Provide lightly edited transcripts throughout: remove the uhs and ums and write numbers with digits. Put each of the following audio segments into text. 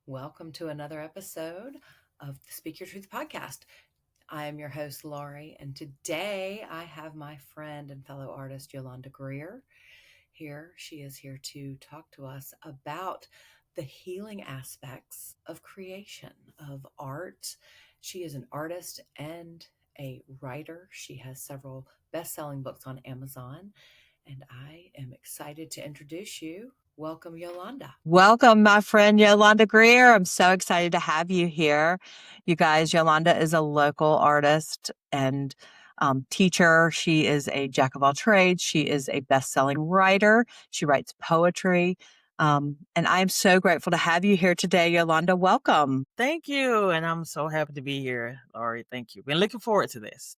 Welcome to another episode of the Speak Your Truth podcast. I am your host, Laurie, and today I have my friend and fellow artist, Yolanda Grier, here. She is here to talk to us about the healing aspects of creation, of art. She is an artist and a writer. She has several best-selling books on Amazon, and I am excited to introduce you. Welcome, Yolanda. Welcome, my friend Yolanda Grier. I'm so excited to have you here. You guys, Yolanda is a local artist and teacher. She is a jack of all trades. She is a best-selling writer. She writes poetry. And I am so grateful to have you here today, Yolanda. Welcome. Thank you. And I'm so happy to be here, Laurie. Thank you. Been looking forward to this.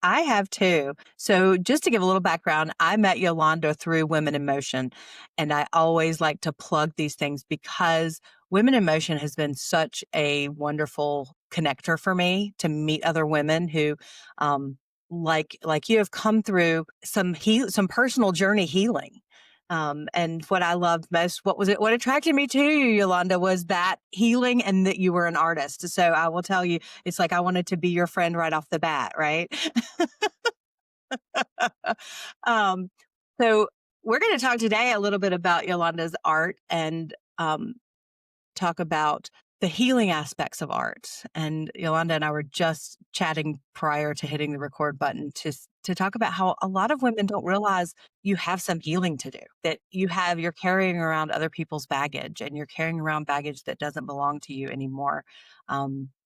I have too. So just to give a little background, I met Yolanda through Women in Motion, and I always like to plug these things because Women in Motion has been such a wonderful connector for me to meet other women who, like you, have come through some personal journey healing. And what I loved most, what attracted me to you, Yolanda, was that healing and that you were an artist. So I will tell you, it's like I wanted to be your friend right off the bat, right? um, so we're going to talk today a little bit about Yolanda's art and talk about the healing aspects of art. And Yolanda and I were just chatting prior to hitting the record button to talk about how a lot of women don't realize you have some healing to do, that you're carrying around other people's baggage and you're carrying around baggage that doesn't belong to you anymore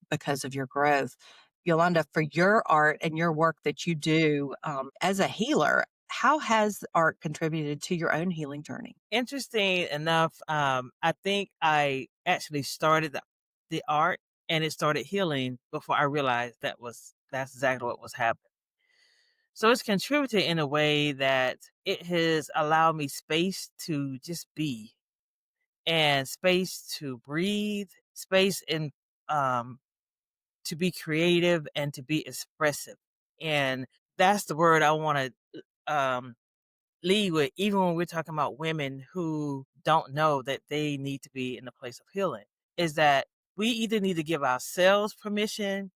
because of your growth. Yolanda, for your art and your work that you do as a healer, how has art contributed to your own healing journey? Interesting enough, I think I actually started the art and it started healing before I realized that's exactly what was happening. So it's contributed in a way that it has allowed me space to just be and space to breathe, space in to be creative and to be expressive. And that's the word I want to lead with, even when we're talking about women who don't know that they need to be in a place of healing, is that we either need to give ourselves permission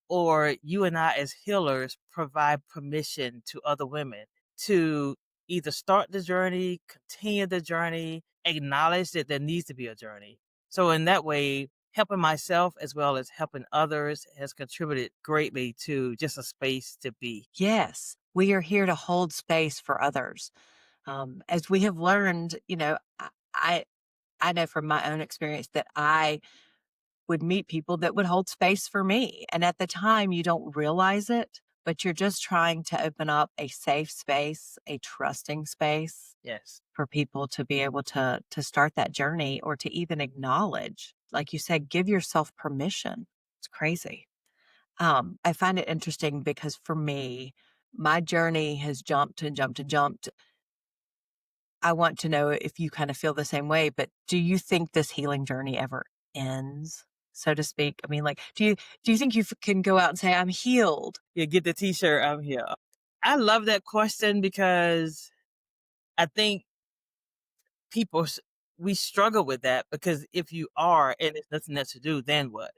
or you and I as healers provide permission to other women to either start the journey, continue the journey, acknowledge that there needs to be a journey. So in that way, helping myself as well as helping others has contributed greatly to just a space to be. Yes, we are here to hold space for others. As we have learned, I I know from my own experience that I would meet people that would hold space for me, and at the time you don't realize it, but you're just trying to open up a safe space, a trusting space Yes. for people to be able to start that journey or to even acknowledge, like you said, give yourself permission. It's crazy. I find it interesting because for me, my journey has jumped and jumped and jumped. I want to know if you kind of feel the same way, but do you think this healing journey ever ends, so to speak? I mean, like, do you think you can go out and say, I'm healed? Yeah, get the t-shirt, I'm here. I love that question because I think people we struggle with that, because if you are and there's nothing else to do, then what?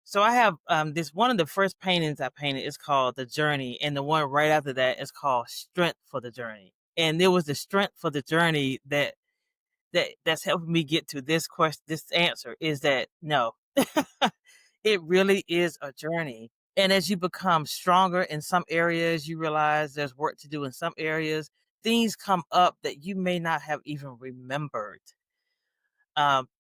So I have this one of the first paintings I painted is called The Journey, and the one right after that is called Strength for the Journey. And there was the strength for the journey that's helping me get to this question. This answer is that no, it really is a journey. And as you become stronger in some areas, you realize there's work to do in some areas. Things come up that you may not have even remembered.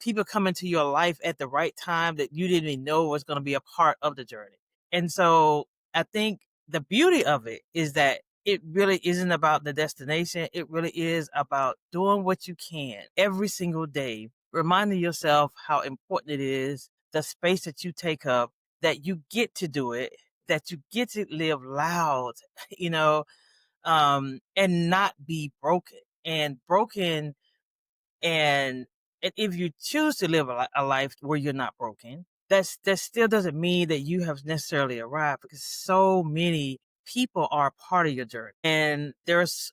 People come into your life at the right time that you didn't even know was going to be a part of the journey. And so I think the beauty of it is that it really isn't about the destination. It really is about doing what you can every single day, reminding yourself how important it is, the space that you take up, that you get to do it, that you get to live loud, you know, and not be broken. And broken and if you choose to live a life where you're not broken, that still doesn't mean that you have necessarily arrived, because so many people are a part of your journey. And as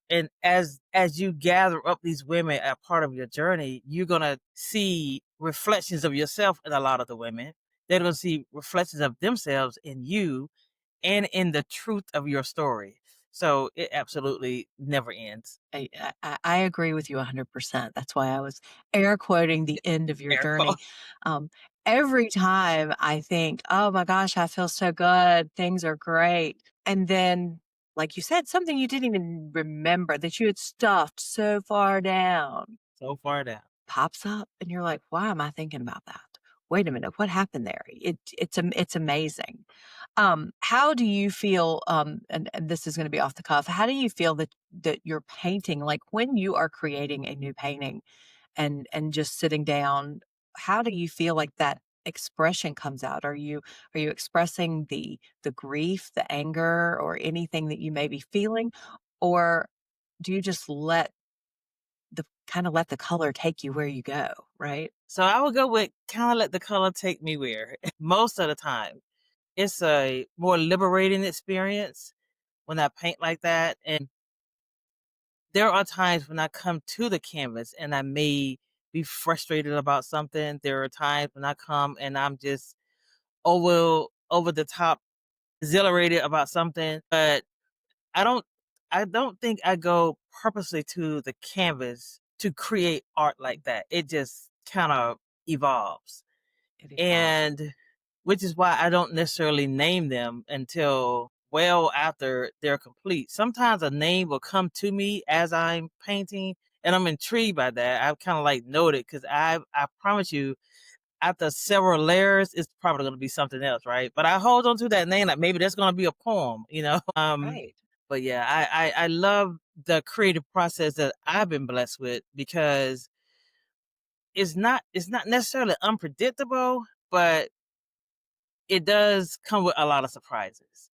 you gather up these women as part of your journey, you're gonna see reflections of yourself in a lot of the women. They're going to see reflections of themselves in you and in the truth of your story. So it absolutely never ends. I agree with you 100%. That's why I was air quoting the end of your Air journey. quotes. Every time I think, oh my gosh, I feel so good. Things are great. And then, like you said, something you didn't even remember that you had stuffed so far down So far down. pops up, and you're like, why am I thinking about that? Wait a minute, what happened there? It's amazing. How do you feel, and this is gonna be off the cuff, how do you feel that you're painting, like, when you are creating a new painting and just sitting down, how do you feel like that expression comes out? Are you expressing the grief, the anger, or anything that you may be feeling? Or do you just let the color take you where you go, right? So I would go with kind of let the color take me where. Most of the time, it's a more liberating experience when I paint like that. And there are times when I come to the canvas and I may be frustrated about something. There are times when I come and I'm just over the top exhilarated about something, but I don't I don't think I go purposely to the canvas to create art like that. It just kind of evolves. It evolves. And which is why I don't necessarily name them until well after they're complete. Sometimes a name will come to me as I'm painting, and I'm intrigued by that. I've kind of like noted because I promise you, after several layers, it's probably going to be something else, right? But I hold on to that name like maybe that's going to be a poem, you know. Right. But yeah, I love the creative process that I've been blessed with because it's not necessarily unpredictable, but it does come with a lot of surprises.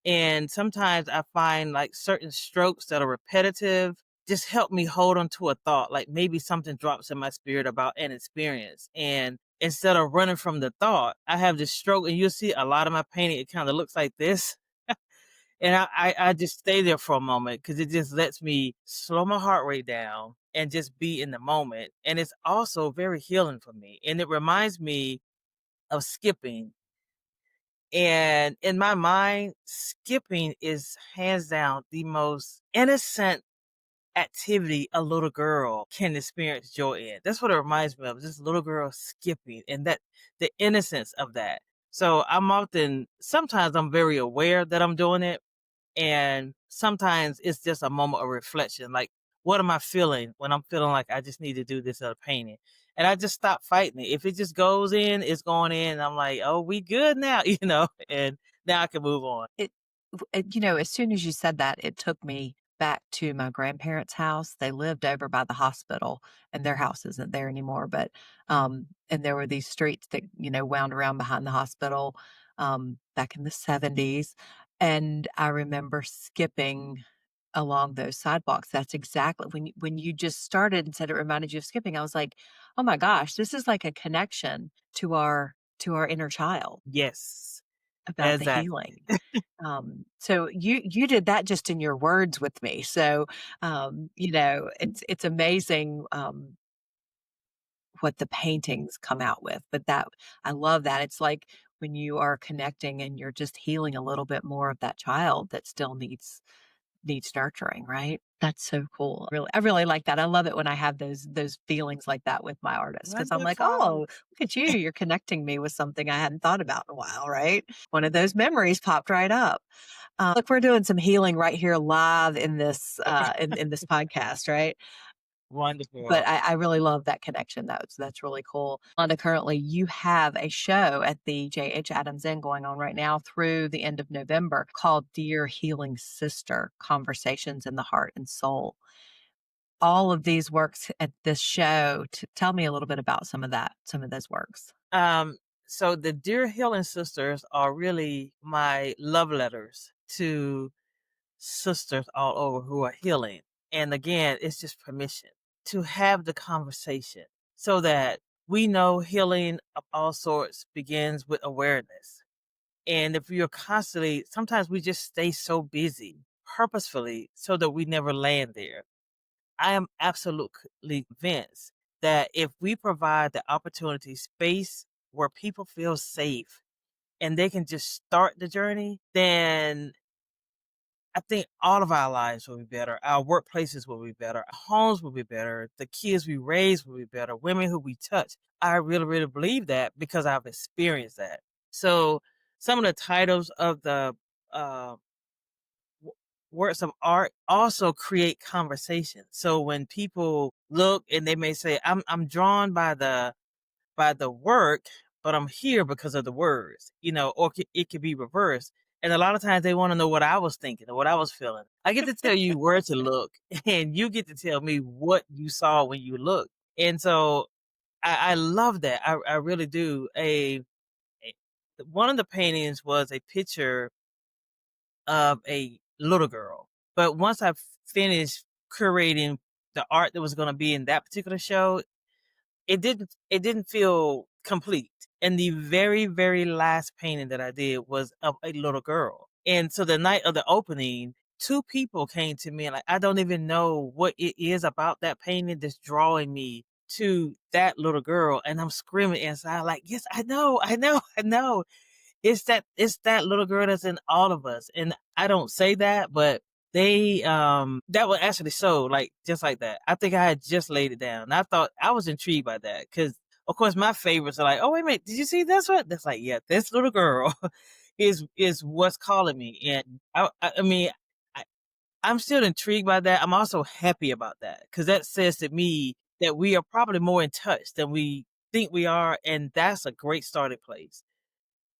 And sometimes I find like certain strokes that are repetitive just help me hold on to a thought. Like maybe something drops in my spirit about an experience. And instead of running from the thought, I have this stroke, and you'll see a lot of my painting, it kind of looks like this. And I just stay there for a moment because it just lets me slow my heart rate down and just be in the moment. And it's also very healing for me. And it reminds me of skipping. And in my mind, skipping is hands down the most innocent activity a little girl can experience joy in. That's what it reminds me of, this little girl skipping and that the innocence of that. So sometimes I'm very aware that I'm doing it. And sometimes it's just a moment of reflection. Like, what am I feeling when I'm feeling like I just need to do this other painting? And I just stop fighting it. If it just goes in, it's going in. And I'm like, oh, we good now, and now I can move on. As soon as you said that, it took me back to my grandparents' house. They lived over by the hospital, and their house isn't there anymore. But and there were these streets that wound around behind the hospital back in the '70s, and I remember skipping along those sidewalks. That's exactly when you just started and said it reminded you of skipping. I was like, oh my gosh, this is like a connection to our inner child Yes, about the exactly. healing. So you did that just in your words with me. So it's amazing what the paintings come out with. But that I love that. It's like when you are connecting and you're just healing a little bit more of that child that still needs nurturing, right? That's so cool. I really like that. I love it when I have those feelings like that with my artists because I'm like, Wonderful. oh, look at you. You're connecting me with something I hadn't thought about in a while, right? One of those memories popped right up. Look, we're doing some healing right here live in this podcast, right? But Wonderful. I really love that connection. That's really cool. Londa, currently you have a show at the J.H. Adams Inn going on right now through the end of November called Dear Healing Sister: Conversations in the Heart and Soul. All of these works at this show. Tell me a little bit about some of those works. Um, so the Dear Healing Sisters are really my love letters to sisters all over who are healing. And again, it's just permission to have the conversation so that we know healing of all sorts begins with awareness. And if you're constantly, sometimes we just stay so busy purposefully so that we never land there. I am absolutely convinced that if we provide the opportunity space where people feel safe and they can just start the journey, then I think all of our lives will be better. Our workplaces will be better. Our homes will be better. The kids we raise will be better. Women who we touch. I really, really believe that because I've experienced that. So some of the titles of the uh, works of art also create conversation. So when people look and they may say, I'm drawn by the work, but I'm here because of the words, or it could be reversed. And a lot of times they want to know what I was thinking or what I was feeling. I get to tell you where to look, and you get to tell me what you saw when you looked. And so I love that. I really do. One of the paintings was a picture of a little girl. But once I finished curating the art that was going to be in that particular show, it didn't feel complete. And the very, very last painting that I did was of a little girl. And so the night of the opening, two people came to me and like, I don't even know what it is about that painting that's drawing me to that little girl. And I'm screaming inside, like, yes, I know, I know, I know. It's that little girl that's in all of us. And I don't say that, but they that was actually so like just like that. I think I had just laid it down. And I thought I was intrigued by that because of course my favorites are like, oh wait a minute, did you see this one? That's like, yeah, this little girl is what's calling me. And I mean I, I'm still intrigued by that. I'm also happy about that because that says to me that we are probably more in touch than we think we are, and that's a great starting place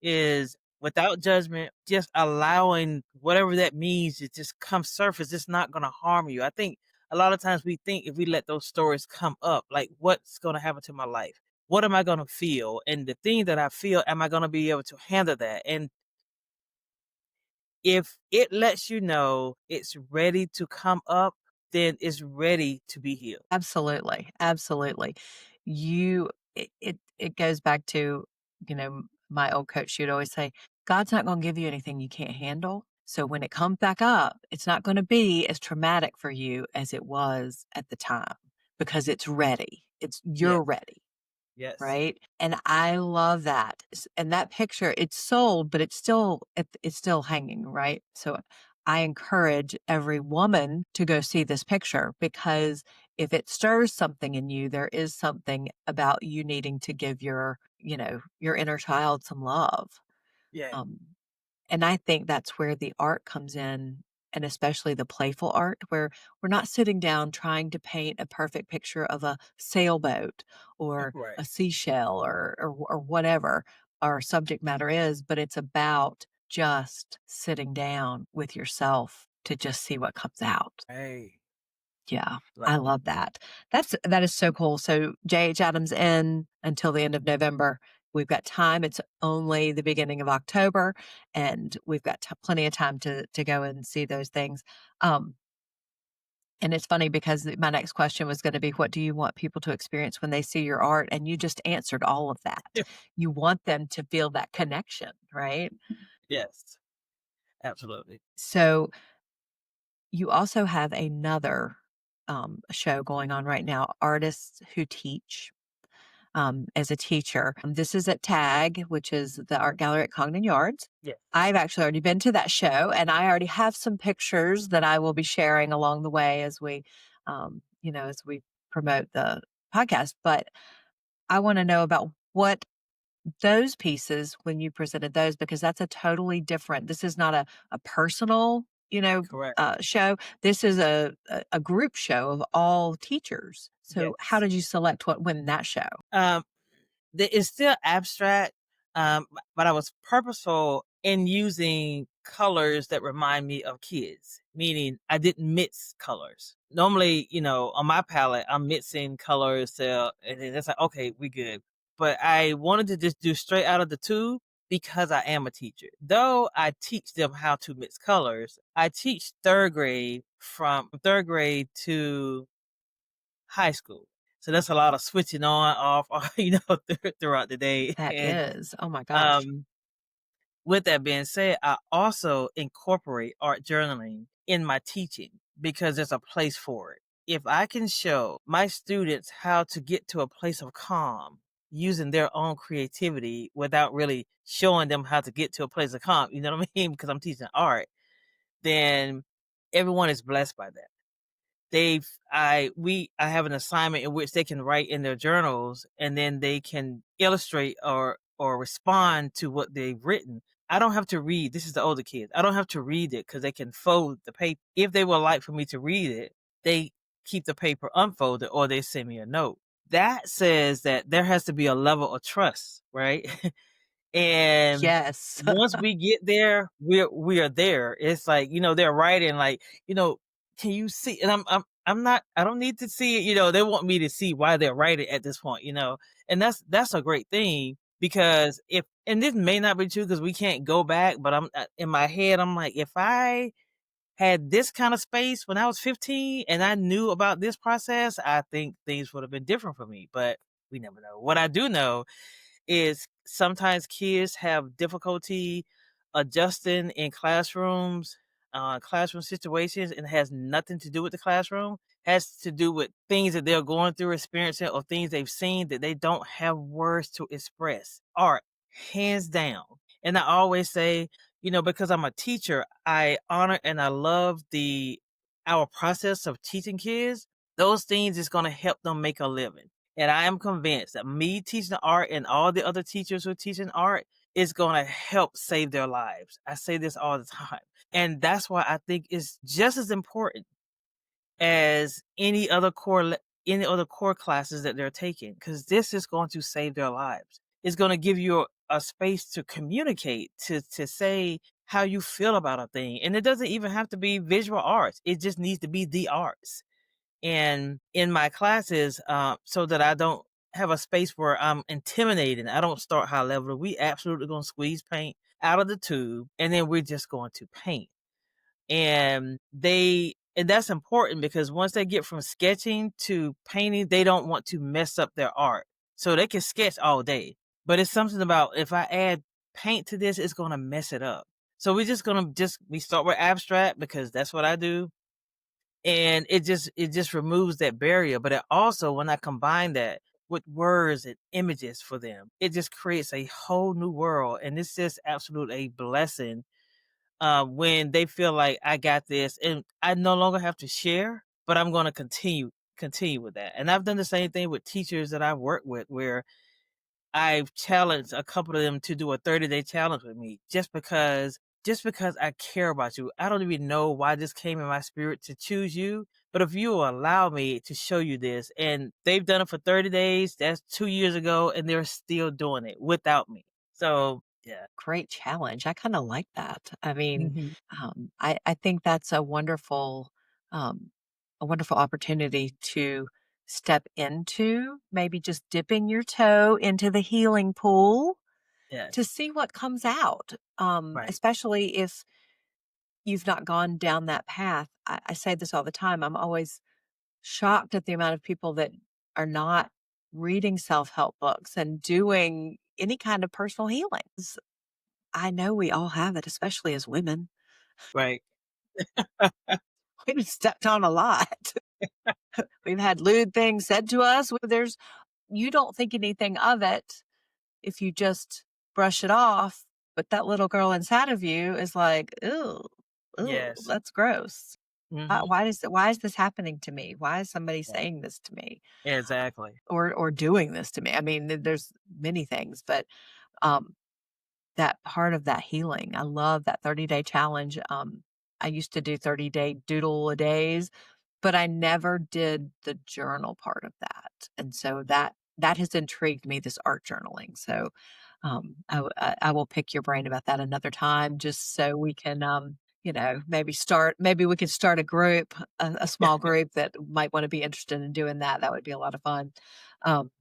is without judgment, just allowing whatever that means to just come surface. It's not going to harm you. I think a lot of times we think if we let those stories come up, like what's going to happen to my life? What am I going to feel? And the thing that I feel, am I going to be able to handle that? And if it lets you know it's ready to come up, then it's ready to be healed. Absolutely, absolutely. It goes back to, my old coach, she'd always say, "God's not gonna give you anything you can't handle." So when it comes back up, it's not gonna be as traumatic for you as it was at the time because it's ready. Yes. You're ready. Yes. Right? And I love that. And that picture, it's sold, but it's still hanging, right? So I encourage every woman to go see this picture because if it stirs something in you, there is something about you needing to give your inner child some love. Yeah. Um, and I think that's where the art comes in, and especially the playful art, where we're not sitting down trying to paint a perfect picture of a sailboat or Right. a seashell or whatever our subject matter is, but it's about just sitting down with yourself to just see what comes out. Hey. Yeah, Like, I love that. That is so cool. So J.H. Adams in until the end of November. We've got time. It's only the beginning of October, and we've got plenty of time to go and see those things. Um, and it's funny because my next question was going to be, what do you want people to experience when they see your art? And you just answered all of that. You want them to feel that connection, right? yes, absolutely. So you also have another show going on right now, Artists Who Teach. As a teacher. This is at TAG, which is the art gallery at Congdon Yards. Yes. I've actually already been to that show, and I already have some pictures that I will be sharing along the way as we promote the podcast. But I want to know about what those pieces when you presented those, because that's a totally different. This is not a personal, Correct. show. This is a group show of all teachers. So, how Yes. did you select what went in that show? Um, it's still abstract, but I was purposeful in using colors that remind me of kids, meaning I didn't mix colors. Normally, on my palette, I'm mixing colors, and then it's like, okay, we good. But I wanted to just do straight out of the tube because I am a teacher. Though I teach them how to mix colors, I teach third grade from third grade to high school. So that's a lot of switching on, off, throughout the day. That And is. Oh my gosh. um, with that being said, I also incorporate art journaling in my teaching because there's a place for it. if I can show my students how to get to a place of calm using their own creativity without really showing them how to get to a place of calm, you know what I mean? Because I'm teaching art, then everyone is blessed by that. I have an assignment in which they can write in their journals, and then they can illustrate or respond to what they've written. I don't have to read. This is the older kids. I don't have to read it because they can fold the paper. If they would like for me to read it, they keep the paper unfolded or they send me a note. That says that there has to be a level of trust, right? And Yes. once we get there, we are there. It's like, they're writing like, can you see? And I'm not, I don't need to see it. They want me to see why they're writing at this point, and that's a great thing because and this may not be true because we can't go back, but I'm in my head, I'm like, if I had this kind of space when I was 15 and I knew about this process, I think things would have been different for me, but we never know. What I do know is sometimes kids have difficulty adjusting in classroom situations, and it has nothing to do with the classroom. It has to do with things that they're going through, experiencing, or things they've seen that they don't have words to express. Art, hands down. And I always say, because I'm a teacher, I honor and I love our process of teaching kids. Those things is going to help them make a living. And I am convinced that me teaching art and all the other teachers who are teaching art is going to help save their lives. I say this all the time. And that's why I think it's just as important as any other core classes that they're taking, because this is going to save their lives. It's going to give you a space to communicate, to say how you feel about a thing. And it doesn't even have to be visual arts. It just needs to be the arts. And in my classes, so that I don't have a space where I'm intimidating, I don't start high level. We absolutely going to squeeze paint out of the tube, and then we're just going to paint. And that's important because once they get from sketching to painting, they don't want to mess up their art. So they can sketch all day, but it's something about if I add paint to this, it's going to mess it up. So we're just going to we start with abstract because that's what I do. And it just removes that barrier. But it also, when I combine that with words and images for them, it just creates a whole new world. And it's just absolutely a blessing when they feel like I got this and I no longer have to share, but I'm going to continue with that. And I've done the same thing with teachers that I've worked with, where I've challenged a couple of them to do a 30-day challenge with me just because I care about you. I don't even know why this came in my spirit to choose you, but if you will allow me to show you this, and they've done it for 30 days, that's 2 years ago, and they're still doing it without me. So, yeah. Great challenge. I kind of like that. I mean, Mhm. I think that's um, a wonderful opportunity to step into, maybe just dipping your toe into the healing pool to Yes. see what comes out. Right. Especially if you've not gone down that path. I say this all the time. I'm always shocked at the amount of people that are not reading self-help books and doing any kind of personal healings. I know we all have it, especially as women. Right. We've been stepped on a lot. We've had lewd things said to us. You don't think anything of it if you just brush it off, but that little girl inside of you is like, "Ew, ew, Yes. that's gross. Mhm. Why is this happening to me? Why is somebody Yeah. saying this to me Exactly. or doing this to me?" I mean, there's many things, but um that part of that healing. I love that 30-day challenge. I used to do 30-day doodle a days, but I never did the journal part of that. And so that has intrigued me, this art journaling. So I will pick your brain about that another time, just so we can maybe we could start a group, a small group that might want to be interested in doing that. That would be a lot of fun. Um,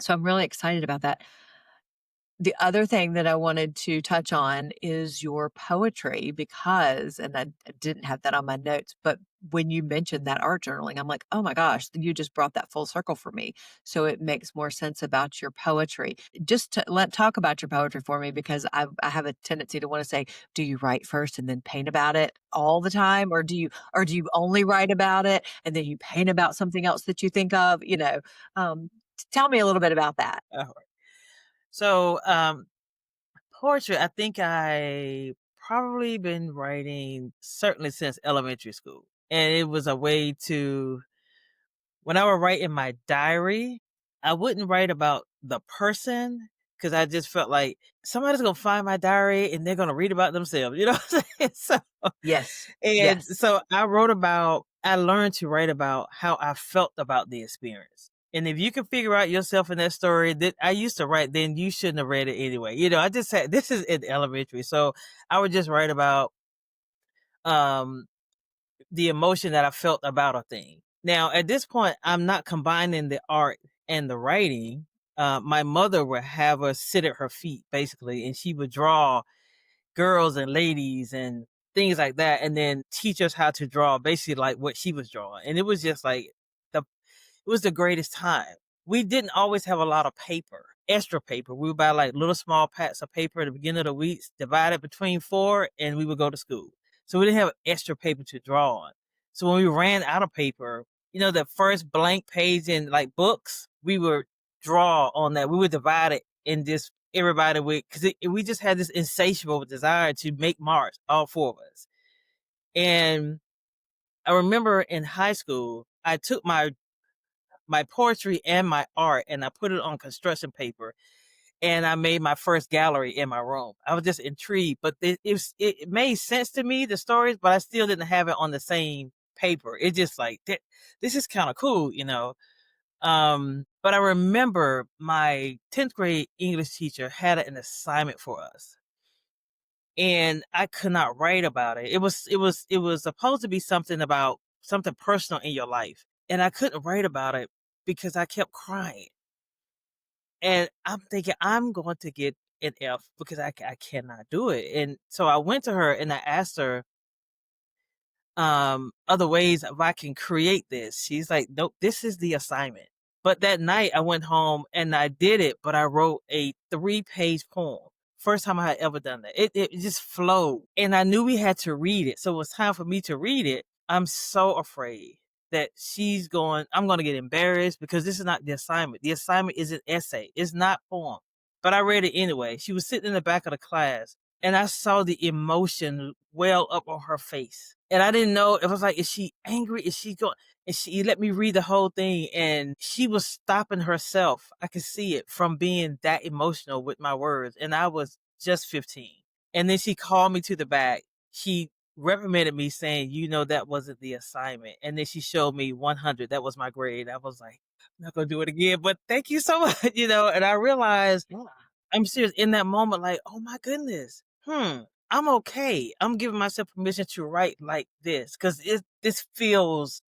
so I'm really excited about that. The other thing that I wanted to touch on is your poetry, because and I didn't have that on my notes, but when you mentioned that art journaling, I'm like, oh my gosh, you just brought that full circle for me. So it makes more sense about your poetry. Just to talk about your poetry for me, because I have a tendency to want to say, do you write first and then paint about it all the time, or do you only write about it and then you paint about something else that you think of? Tell me a little bit about that. All right. So, poetry, I think I probably been writing certainly since elementary school. And it was a way to, when I would write in my diary, I wouldn't write about the person because I just felt like somebody's gonna find my diary and they're gonna read about themselves. You know what I'm saying? Yes. And Yes. so I learned to write about how I felt about the experience. And if you can figure out yourself in that story that I used to write, then you shouldn't have read it anyway. I just had, this is in elementary. So I would just write about um the emotion that I felt about a thing. Now, at this point, I'm not combining the art and the writing. My mother would have us sit at her feet basically, and she would draw girls and ladies and things like that, and then teach us how to draw basically like what she was drawing. And it was just like the it was the greatest time. We didn't always have a lot of paper, extra paper. We would buy like little small packs of paper at the beginning of the week, divide it between four, and we would go to school. So we didn't have extra paper to draw on. So when we ran out of paper, the first blank page in like books, we would draw on that. We would divide it and just everybody would, because we just had this insatiable desire to make marks, all four of us. And I remember in high school, I took my poetry and my art and I put it on construction paper and I made my first gallery in my room. I was just intrigued, but it made sense to me, the stories, but I still didn't have it on the same paper. It just like, this is kind of cool. But I remember my 10th grade English teacher had an assignment for us and I could not write about it. It was supposed to be something about something personal in your life. And I couldn't write about it because I kept crying. And I'm thinking I'm going to get an F because I cannot do it. And so I went to her and I asked her other ways if I can create this. She's like, nope, this is the assignment. But that night I went home and I did it, but I wrote a 3-page poem. First time I had ever done that. It just flowed. And I knew we had to read it. So it was time for me to read it. I'm so afraid that I'm going to get embarrassed because this is not the assignment. The assignment is an essay. It's not poem. But I read it anyway. She was sitting in the back of the class and I saw the emotion well up on her face. And I didn't know, it was like, is she angry? Is she going? And she let me read the whole thing and she was stopping herself. I could see it from being that emotional with my words. And I was just 15. And then she called me to the back. She reprimanded me saying, that wasn't the assignment. And then she showed me 100. That was my grade. I was like, I'm not going to do it again, but thank you so much, and I realized I'm serious in that moment, like, oh my goodness. I'm okay. I'm giving myself permission to write like this because it feels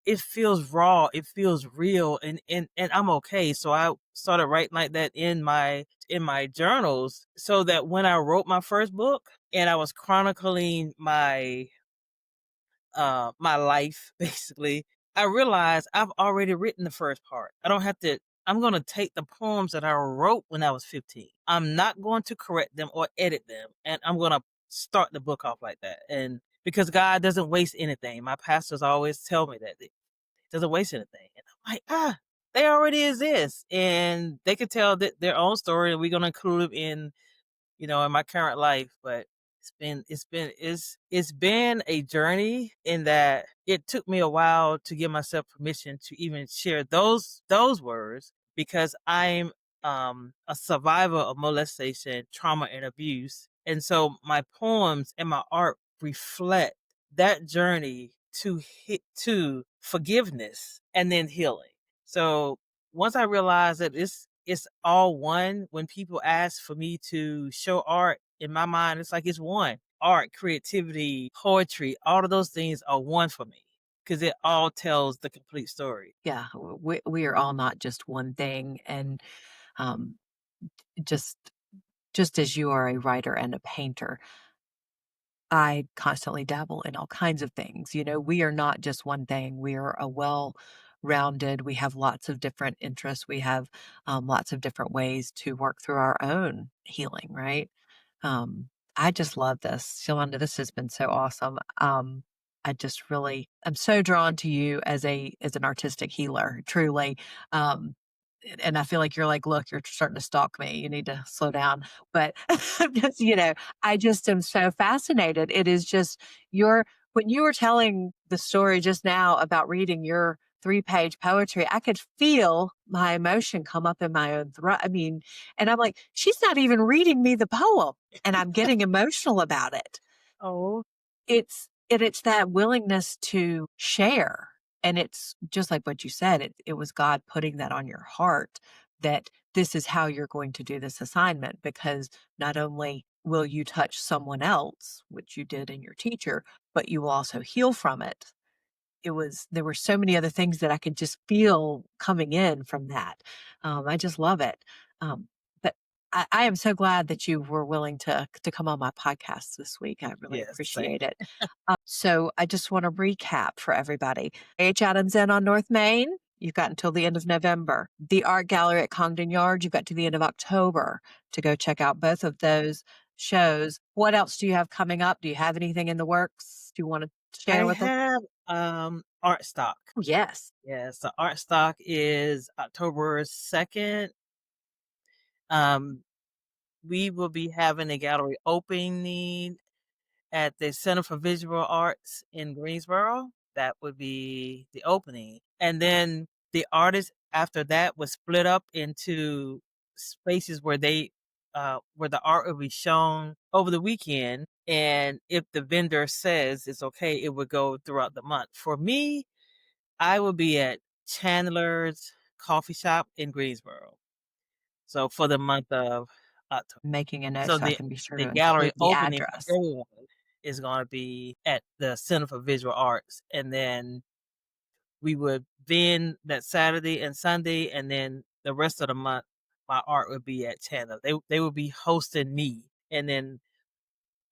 raw, it feels real, and I'm okay. So I started writing like that in my journals, so that when I wrote my first book and I was chronicling my life basically, I realized I've already written the first part. I don't have to. I'm going to take the poems that I wrote when I was 15. I'm not going to correct them or edit them. And I'm going to start the book off like that. And because God doesn't waste anything, my pastors always tell me that He doesn't waste anything. And I'm like, they already exist. And they could tell their own story and we're going to include them in my current life. But it's been a journey in that it took me a while to give myself permission to even share those words because I'm a survivor of molestation, trauma, and abuse. And so my poems and my art reflect that journey to forgiveness and then healing. So once I realized that it's all one, when people ask for me to show art, in my mind, it's like it's one. Art, creativity, poetry, all of those things are one for me because it all tells the complete story. Yeah, we are all not just one thing, and um, just just as you are a writer and a painter, I constantly dabble in all kinds of things. We are not just one thing. We are a well-rounded, we have lots of different interests. We have lots of different ways to work through our own healing, right? Um, I just love this. Yolanda, this has been so awesome. I'm so drawn to you as an artistic healer, truly. Um, and I feel like you're like, look, you're starting to stalk me. You need to slow down. But I'm just, I just am so fascinated. It is just when you were telling the story just now about reading your 3-page poetry, I could feel my emotion come up in my own throat. I mean, and I'm like, she's not even reading me the poem, and I'm getting emotional about it. Oh, It's that willingness to share, and it's just like what you said, it was God putting that on your heart, that this is how you're going to do this assignment, because not only will you touch someone else, which you did in your teacher, but you will also heal from it. There were so many other things that I could just feel coming in from that. I just love it. But I am so glad that you were willing to come on my podcast this week. I really yes, same. appreciate it. So I just want to recap for everybody. H. Adams Inn on North Main, you've got until the end of November. The Art Gallery at Congdon Yard, you've got to the end of October to go check out both of those shows. What else do you have coming up? Do you have anything in the works? Do you want to I share with us? have art stock. Oh, yes. Yes, the art stock is October 2nd. Um, we will be having a gallery opening at the Center for Visual Arts in Greensboro. That would be the opening. And then the artists after that was split up into spaces where the art will be shown over the weekend. And if the vendor says it's okay, it would go throughout the month. For me, I will be at Chandler's coffee shop in Greensboro. So for the month of October. Making a note So so I can be sure the to gallery include the opening for address. everyone is going to be at the Center for Visual Arts, and then we would then that Saturday and Sunday, and then the rest of the month, my art would be at Chandler. They would be hosting me, and then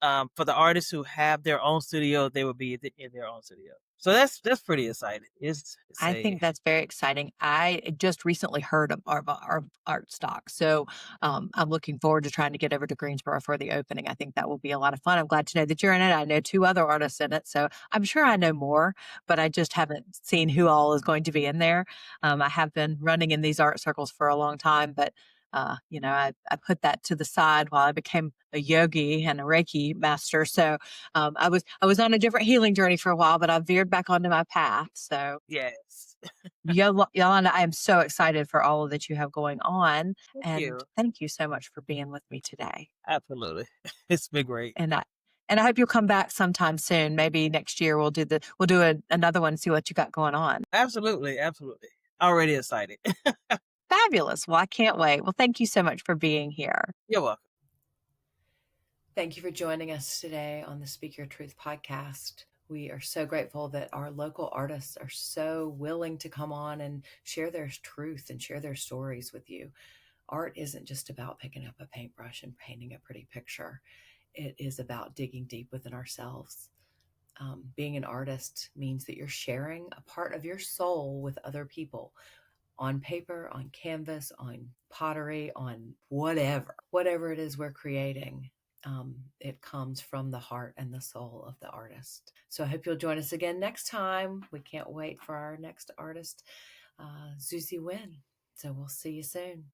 for the artists who have their own studio, they would be in their own studio. So that's pretty exciting. It's I a think that's very exciting. I just recently heard of our art stock. So I'm looking forward to trying to get over to Greensboro for the opening. I think that will be a lot of fun. I'm glad to know that you're in it. I know 2 other artists in it. So I'm sure I know more, but I just haven't seen who all is going to be in there. I have been running in these art circles for a long time, but I put that to the side while I became a yogi and a Reiki master. So I was on a different healing journey for a while, but I veered back onto my path. So yes. Yolanda, I am so excited for all that you have going on, Thank and you. thank you so much for being with me today. Absolutely, it's been great. And I hope you'll come back sometime soon. Maybe next year we'll do another one, see what you got going on. Absolutely, absolutely. Already excited. Fabulous. Well, I can't wait. Well, thank you so much for being here. You're welcome. Thank you for joining us today on the Speak Your Truth podcast. We are so grateful that our local artists are so willing to come on and share their truth and share their stories with you. Art isn't just about picking up a paintbrush and painting a pretty picture. It is about digging deep within ourselves. Being an artist means that you're sharing a part of your soul with other people on paper, on canvas, on pottery, on whatever it is we're creating. It comes from the heart and the soul of the artist. So I hope you'll join us again next time. We can't wait for our next artist, Zuzi Wynn. So we'll see you soon.